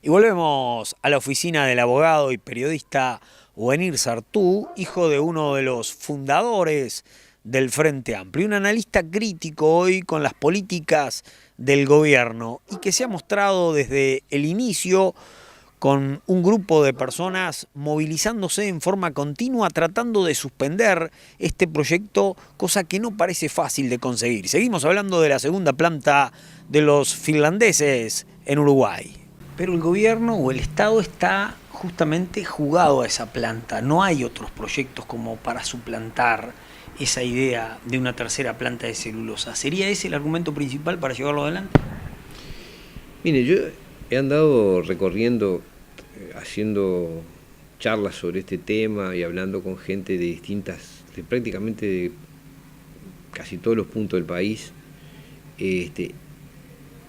Y volvemos a la oficina del abogado y periodista Wenir Sartú, hijo de uno de los fundadores del Frente Amplio, un analista crítico hoy con las políticas del gobierno y que se ha mostrado desde el inicio con un grupo de personas movilizándose en forma continua tratando de suspender este proyecto, cosa que no parece fácil de conseguir. Seguimos hablando de la segunda planta de los finlandeses en Uruguay. Pero el gobierno o el Estado está justamente jugado a esa planta. No hay otros proyectos como para suplantar esa idea de una tercera planta de celulosa. ¿Sería ese el argumento principal para llevarlo adelante? Mire, yo he andado recorriendo, haciendo charlas sobre este tema y hablando con gente de prácticamente de casi todos los puntos del país.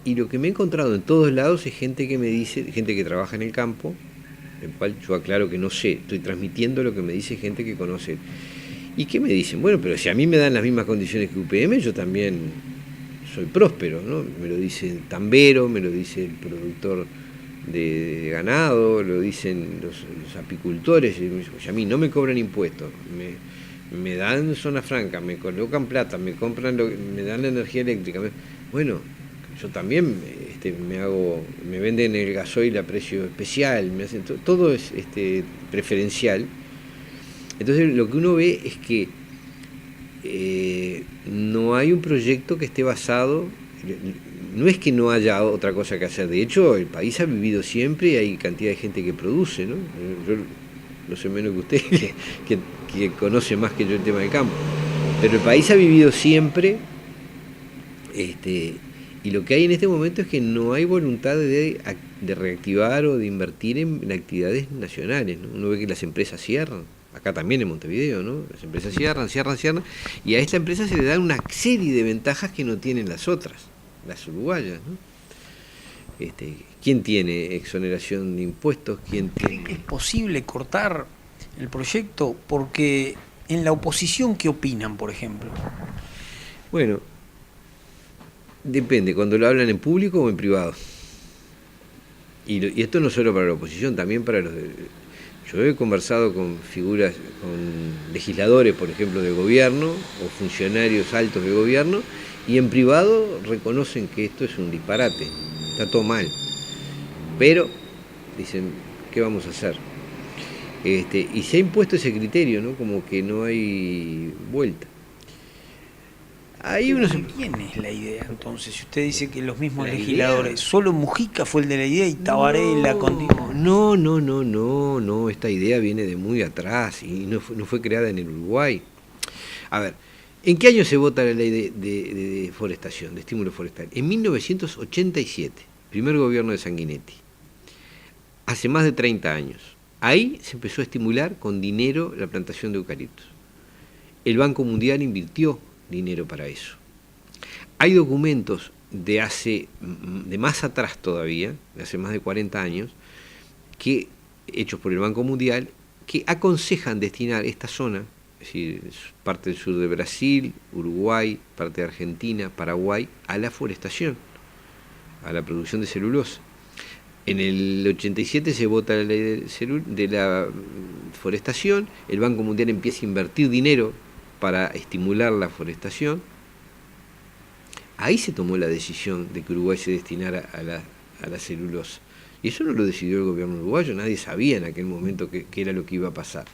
Y lo que me he encontrado en todos lados es gente que me dice, gente que trabaja en el campo, el cual yo aclaro que no sé, estoy transmitiendo lo que me dice gente que conoce. ¿Y qué me dicen? Bueno, pero si a mí me dan las mismas condiciones que UPM, yo también soy próspero, ¿no? Me lo dice el tambero, me lo dice el productor de ganado, lo dicen los apicultores, y a mí no me cobran impuestos, me dan zona franca, me colocan plata, me dan la energía eléctrica. Bueno, yo también me venden el gasoil a precio especial, me hacen todo es preferencial. Entonces lo que uno ve es que no hay un proyecto que esté basado, no es que no haya otra cosa que hacer, de hecho el país ha vivido siempre y hay cantidad de gente que produce, ¿no? Yo no sé menos que usted, que conoce más que yo el tema del campo, pero el país ha vivido siempre, y lo que hay en este momento es que no hay voluntad de reactivar o de invertir en actividades nacionales, ¿no? Uno ve que las empresas cierran, acá también en Montevideo, ¿no? Las empresas cierran, y a esta empresa se le dan una serie de ventajas que no tienen las otras, las uruguayas, ¿no? ¿Quién tiene exoneración de impuestos? ¿Quién ¿Cree que es posible cortar el proyecto? Porque en la oposición, ¿qué opinan, por ejemplo? Bueno, depende, cuando lo hablan en público o en privado. Y esto no solo para la oposición, también para los... Yo he conversado con figuras, con legisladores, por ejemplo, del gobierno, o funcionarios altos del gobierno, y en privado reconocen que esto es un disparate, está todo mal. Pero dicen, ¿qué vamos a hacer? Y se ha impuesto ese criterio, ¿no? Como que no hay vuelta. ¿Quién es la idea entonces? Si usted dice que los mismos legisladores, solo Mujica fue el de la idea y Tabaré la continuó. No, esta idea viene de muy atrás y no fue creada en el Uruguay. A ver, ¿en qué año se vota la ley de forestación, de estímulo forestal? En 1987, primer gobierno de Sanguinetti, hace más de 30 años. Ahí se empezó a estimular con dinero la plantación de eucaliptos. El Banco Mundial invirtió dinero para eso. Hay documentos de más atrás todavía, de hace más de 40 años, hechos por el Banco Mundial, que aconsejan destinar esta zona, es decir, parte del sur de Brasil, Uruguay, parte de Argentina, Paraguay, a la forestación, a la producción de celulosa. En el 87 se vota la ley de la forestación, el Banco Mundial empieza a invertir dinero para estimular la forestación. Ahí se tomó la decisión de que Uruguay se destinara a la celulosa. Y eso no lo decidió el gobierno uruguayo, nadie sabía en aquel momento qué era lo que iba a pasar.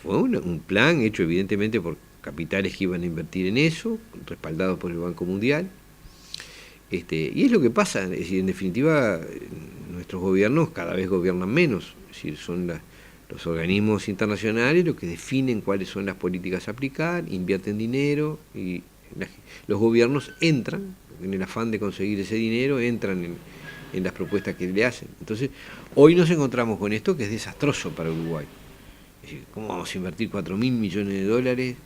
Fue un plan hecho evidentemente por capitales que iban a invertir en eso, respaldados por el Banco Mundial. Y es lo que pasa, es decir, en definitiva, nuestros gobiernos cada vez gobiernan menos, es decir, son los organismos internacionales los que definen cuáles son las políticas a aplicar, invierten dinero y los gobiernos entran, en el afán de conseguir ese dinero, entran en las propuestas que le hacen. Entonces, hoy nos encontramos con esto que es desastroso para Uruguay. Es decir, ¿cómo vamos a invertir 4.000 millones de dólares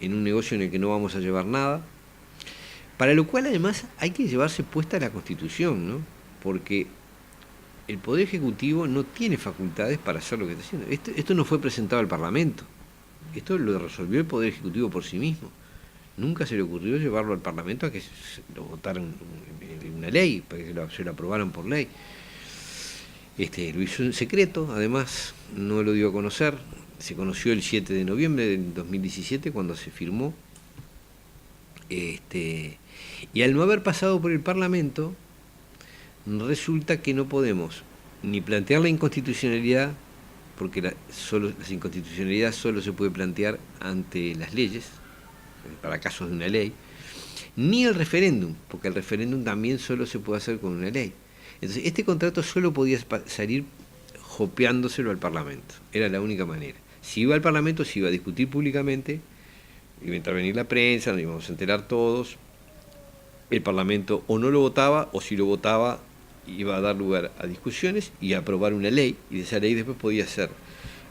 en un negocio en el que no vamos a llevar nada? Para lo cual además hay que llevarse puesta la Constitución, ¿no? Porque el Poder Ejecutivo no tiene facultades para hacer lo que está haciendo. Esto no fue presentado al Parlamento, esto lo resolvió el Poder Ejecutivo por sí mismo. Nunca se le ocurrió llevarlo al Parlamento a que lo votaran en una ley, para que se lo aprobaran por ley. Lo hizo en secreto, además no lo dio a conocer. Se conoció el 7 de noviembre del 2017 cuando se firmó. Y al no haber pasado por el Parlamento, resulta que no podemos ni plantear la inconstitucionalidad, porque la inconstitucionalidad solo se puede plantear ante las leyes, para casos de una ley, ni el referéndum, porque el referéndum también solo se puede hacer con una ley. Entonces, este contrato solo podía salir jopeándoselo al Parlamento, era la única manera. Si iba al Parlamento, se iba a discutir públicamente, iba a intervenir la prensa, nos íbamos a enterar todos, el Parlamento o no lo votaba, o si lo votaba, iba a dar lugar a discusiones y a aprobar una ley, y esa ley después podía ser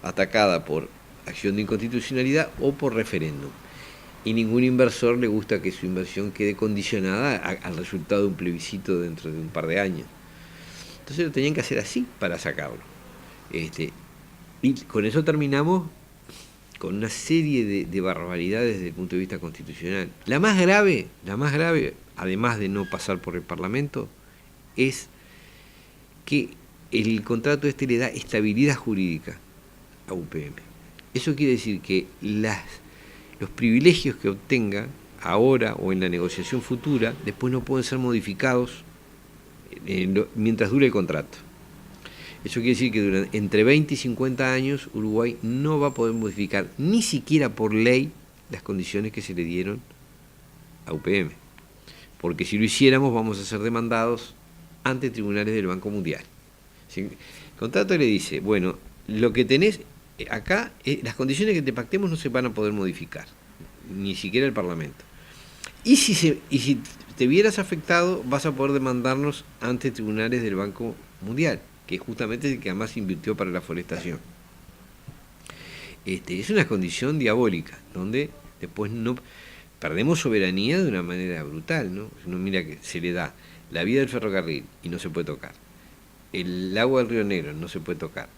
atacada por acción de inconstitucionalidad o por referéndum. Y ningún inversor le gusta que su inversión quede condicionada al resultado de un plebiscito dentro de un par de años. Entonces lo tenían que hacer así para sacarlo. Y con eso terminamos con una serie de barbaridades desde el punto de vista constitucional. La más grave, además de no pasar por el Parlamento, es que el contrato le da estabilidad jurídica a UPM. Eso quiere decir que los privilegios que obtenga ahora o en la negociación futura después no pueden ser modificados mientras dure el contrato. Eso quiere decir que entre 20 y 50 años Uruguay no va a poder modificar ni siquiera por ley las condiciones que se le dieron a UPM. Porque si lo hiciéramos vamos a ser demandados ante tribunales del Banco Mundial. El contrato le dice, bueno, lo que tenés acá, las condiciones que te pactemos no se van a poder modificar, ni siquiera el Parlamento. Y si te vieras afectado, vas a poder demandarnos ante tribunales del Banco Mundial, que justamente es el que además invirtió para la forestación. Es una condición diabólica, donde después no perdemos soberanía de una manera brutal, ¿no? Uno mira que se le da la vía del ferrocarril y no se puede tocar, el agua del Río Negro no se puede tocar,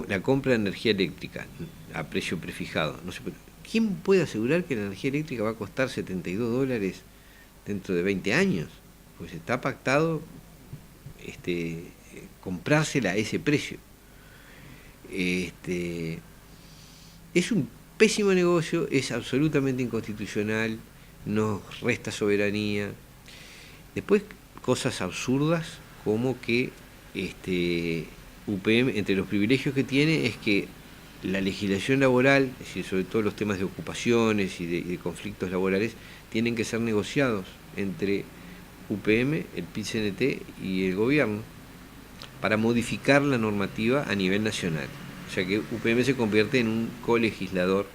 la compra de energía eléctrica a precio prefijado no se puede. ¿Quién puede asegurar que la energía eléctrica va a costar $72 dentro de 20 años? Pues está pactado comprársela a ese precio. Es un pésimo negocio, es absolutamente inconstitucional, nos resta soberanía. Después, cosas absurdas como que UPM, entre los privilegios que tiene, es que la legislación laboral, es decir, sobre todo los temas de ocupaciones y de conflictos laborales, tienen que ser negociados entre UPM, el PIT-CNT y el gobierno para modificar la normativa a nivel nacional. O sea que UPM se convierte en un colegislador.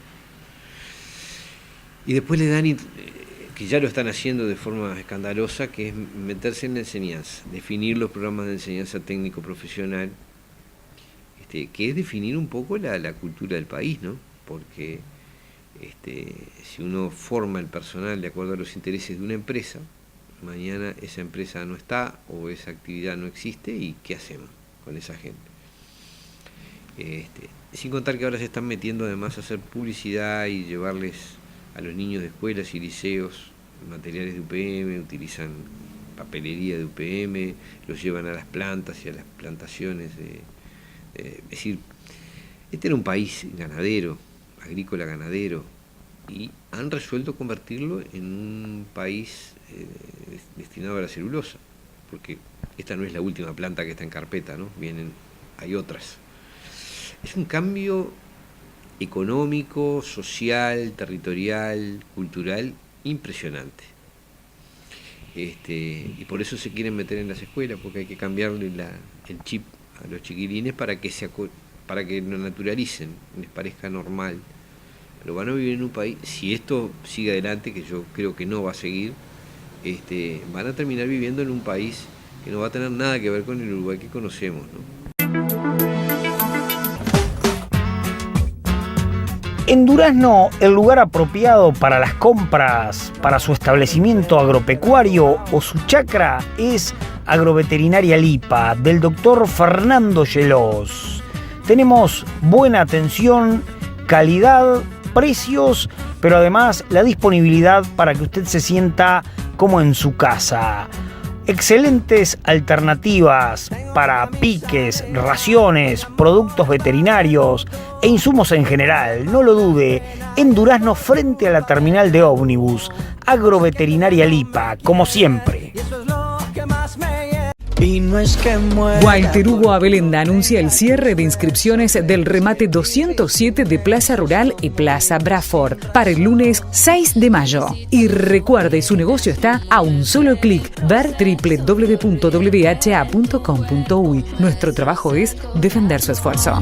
Y después le dan, que ya lo están haciendo de forma escandalosa, que es meterse en la enseñanza, definir los programas de enseñanza técnico-profesional, que es definir un poco la cultura del país, ¿no? Porque si uno forma el personal de acuerdo a los intereses de una empresa, mañana esa empresa no está o esa actividad no existe, ¿y qué hacemos con esa gente? Sin contar que ahora se están metiendo además a hacer publicidad y llevarles a los niños de escuelas y liceos materiales de UPM, utilizan papelería de UPM, los llevan a las plantas y a las plantaciones es decir, este era un país ganadero, agrícola ganadero, y han resuelto convertirlo en un país destinado a la celulosa, porque esta no es la última planta que está en carpeta, ¿no? Hay otras. Es un cambio económico, social, territorial, cultural, impresionante. Y por eso se quieren meter en las escuelas, porque hay que cambiarle el chip a los chiquilines para que lo naturalicen, les parezca normal. Pero van a vivir en un país, si esto sigue adelante, que yo creo que no va a seguir, van a terminar viviendo en un país que no va a tener nada que ver con el Uruguay que conocemos, ¿no? En Durazno, el lugar apropiado para las compras para su establecimiento agropecuario o su chacra es Agroveterinaria Lipa, del doctor Fernando Gelós. Tenemos buena atención, calidad, precios, pero además la disponibilidad para que usted se sienta como en su casa. Excelentes alternativas para piques, raciones, productos veterinarios e insumos en general. No lo dude, en Durazno frente a la terminal de ómnibus. Agroveterinaria Lipa, como siempre. Walter Hugo Abelenda anuncia el cierre de inscripciones del remate 207 de Plaza Rural y Plaza Braford para el lunes 6 de mayo. Y recuerde, su negocio está a un solo clic. Ver www.wha.com.uy. Nuestro trabajo es defender su esfuerzo.